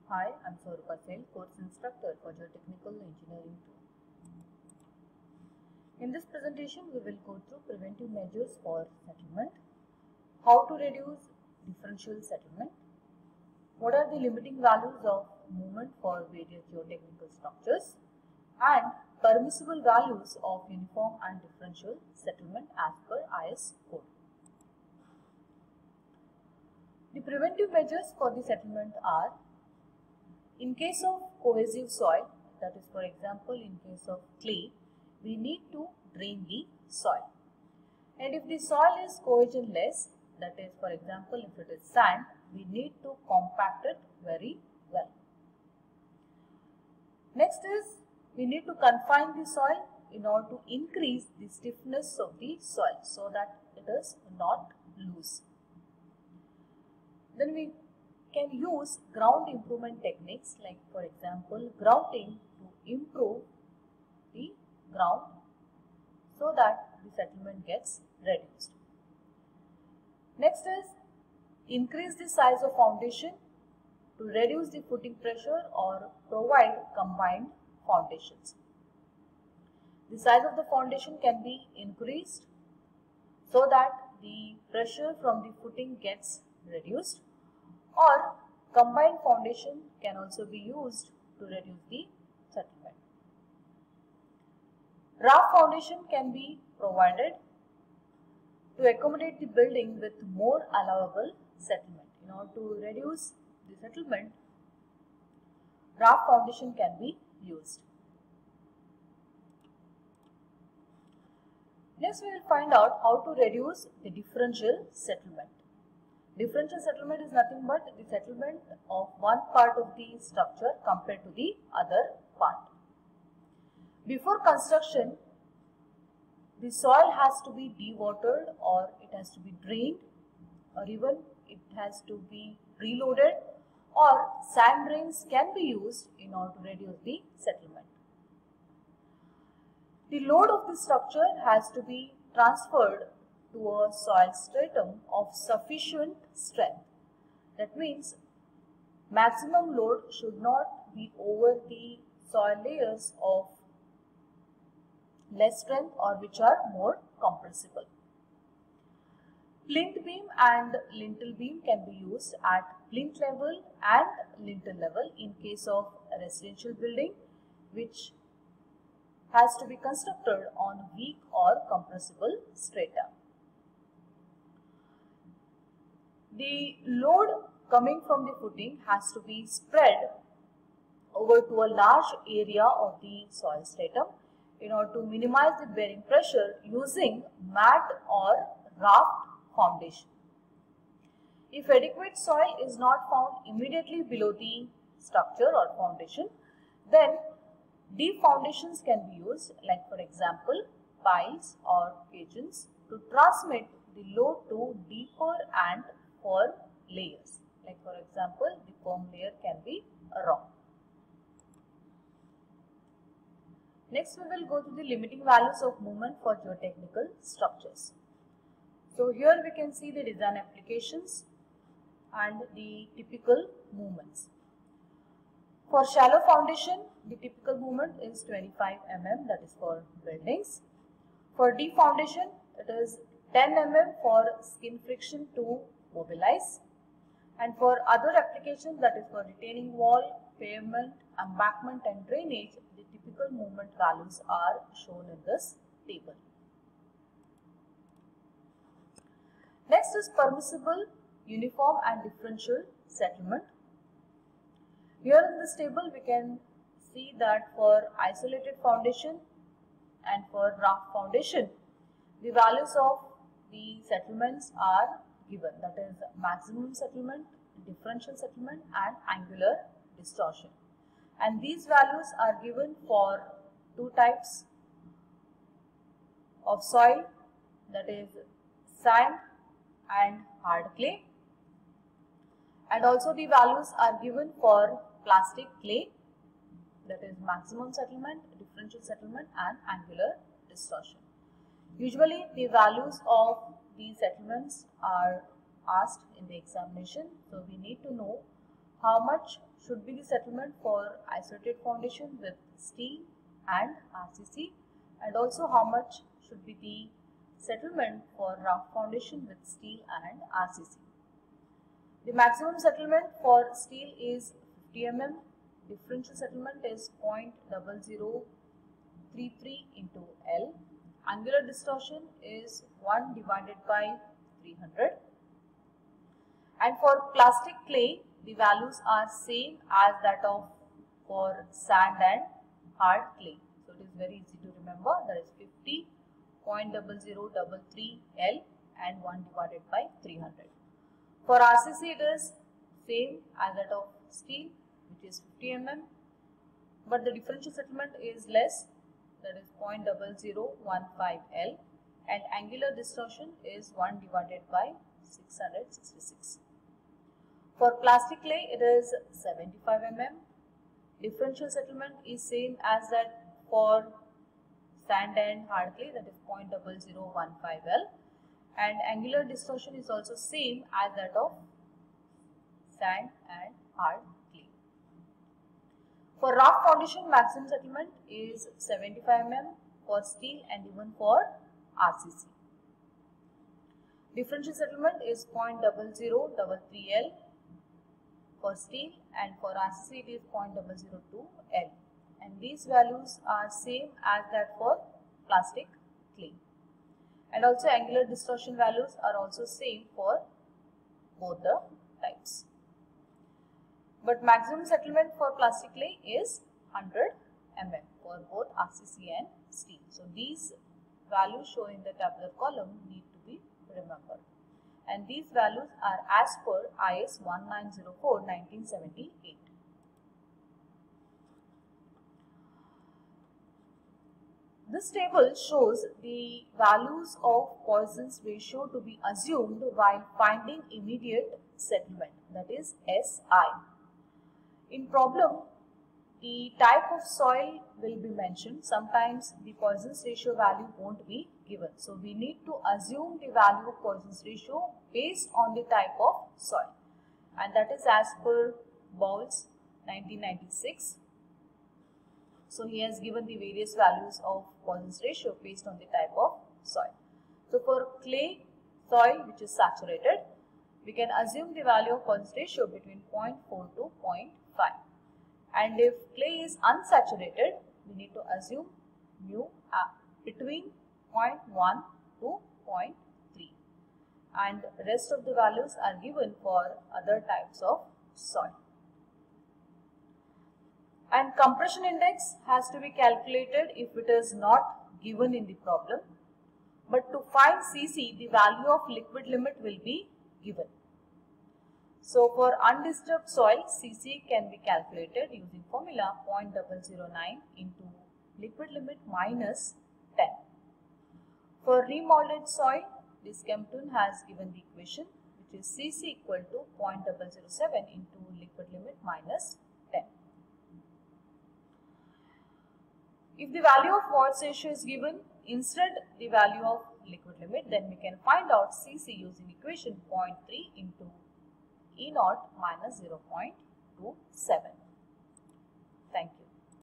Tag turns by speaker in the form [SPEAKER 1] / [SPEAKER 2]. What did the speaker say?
[SPEAKER 1] Hi, I'm Swarupa Sen, course instructor for Geotechnical Engineering 2. In this presentation, we will go through preventive measures for settlement, how to reduce differential settlement, what are the limiting values of movement for various geotechnical structures, and permissible values of uniform and differential settlement as per IS code. The preventive measures for the settlement are: in case of cohesive soil, that is for example in case of clay, we need to drain the soil. And if the soil is cohesionless, that is for example if it is sand, we need to compact it very well. Next is we need to confine the soil in order to increase the stiffness of the soil so that it is not loose. Then we can use ground improvement techniques like for example grouting to improve the ground so that the settlement gets reduced. Next is increase the size of foundation to reduce the footing pressure or provide combined foundations. The size of the foundation can be increased so that the pressure from the footing gets reduced, or combined foundation can also be used to reduce the settlement. Raft foundation can be provided to accommodate the building with more allowable settlement. In order to reduce the settlement, raft foundation can be used. Next, we will find out how to reduce the differential settlement. Differential settlement is nothing but the settlement of one part of the structure compared to the other part. Before construction, the soil has to be dewatered or it has to be drained, or even it has to be reloaded, or sand drains can be used in order to reduce the settlement. The load of the structure has to be transferred to a soil stratum of sufficient strength. That means maximum load should not be over the soil layers of less strength or which are more compressible. Plinth beam and lintel beam can be used at plinth level and lintel level in case of a residential building which has to be constructed on weak or compressible strata. The load coming from the footing has to be spread over to a large area of the soil stratum in order to minimize the bearing pressure using mat or raft foundation. If adequate soil is not found immediately below the structure or foundation, then deep foundations can be used, like for example piles or caissons, to transmit the load to deeper and firm layers. Like for example, the firm layer can be a rock. Next, we will go to the limiting values of movement for geotechnical structures. So here we can see the design applications and the typical movements. For shallow foundation, the typical movement is 25 mm, that is for buildings. For deep foundation, it is 10 mm for skin friction to mobilize. And for other applications, that is for retaining wall, pavement, embankment and drainage, the typical movement values are shown in this table. Next is permissible, uniform and differential settlement. Here in this table, we can see that for isolated foundation and for raft foundation, the values of the settlements are given, that is maximum settlement, differential settlement and angular distortion. And these values are given for two types of soil, that is sand and hard clay, and also the values are given for plastic clay, that is maximum settlement, differential settlement and angular distortion. Usually the values of these settlements are asked in the examination, so we need to know how much should be the settlement for isolated foundation with steel and RCC, and also how much should be the settlement for rough foundation with steel and RCC. The maximum settlement for steel is 50 mm, differential settlement is 0.0033 into L, angular distortion is 1 divided by 300, and for plastic clay the values are same as that of for sand and hard clay. So it is very easy to remember, that is 50.0033 L and 1 divided by 300. For RCC it is same as that of steel, which is 50 mm, but the differential settlement is less, that is 0.0015 L, and angular distortion is 1 divided by 666. For plastic clay it is 75 mm, differential settlement is same as that for sand and hard clay, that is 0.0015 L, and angular distortion is also same as that of sand and hard clay. For rough foundation, maximum settlement is 75 mm for steel and even for RCC. Differential settlement is 0.0033 L for steel, and for RCC it is 0.002 L, and these values are same as that for plastic clay, and also angular distortion values are also same for both the types. But maximum settlement for plastic clay is 100 mm for both RCC and steel. So these values shown in the tabular column need to be remembered, and these values are as per IS 1904-1978. This table shows the values of Poisson's ratio to be assumed while finding immediate settlement, that is SI. In problem, the type of soil will be mentioned. Sometimes the Poisson's ratio value won't be given. So we need to assume the value of Poisson's ratio based on the type of soil, and that is as per Bowles 1996. So he has given the various values of Poisson's ratio based on the type of soil. So for clay soil which is saturated, we can assume the value of Poisson's ratio between 0.4 to 0.5. And if clay is unsaturated, we need to assume mu between 0.1 to 0.3. And rest of the values are given for other types of soil. And compression index has to be calculated if it is not given in the problem. But to find Cc, the value of liquid limit will be given. So for undisturbed soil, Cc can be calculated using formula 0.009 into liquid limit minus 10. For remolded soil, this Kempton has given the equation, which is Cc equal to 0.007 into liquid limit minus 10. If the value of Poisson's ratio is given, instead the value of liquid limit, then we can find out Cc using equation 0.3 into E0 minus 0.27. Thank you.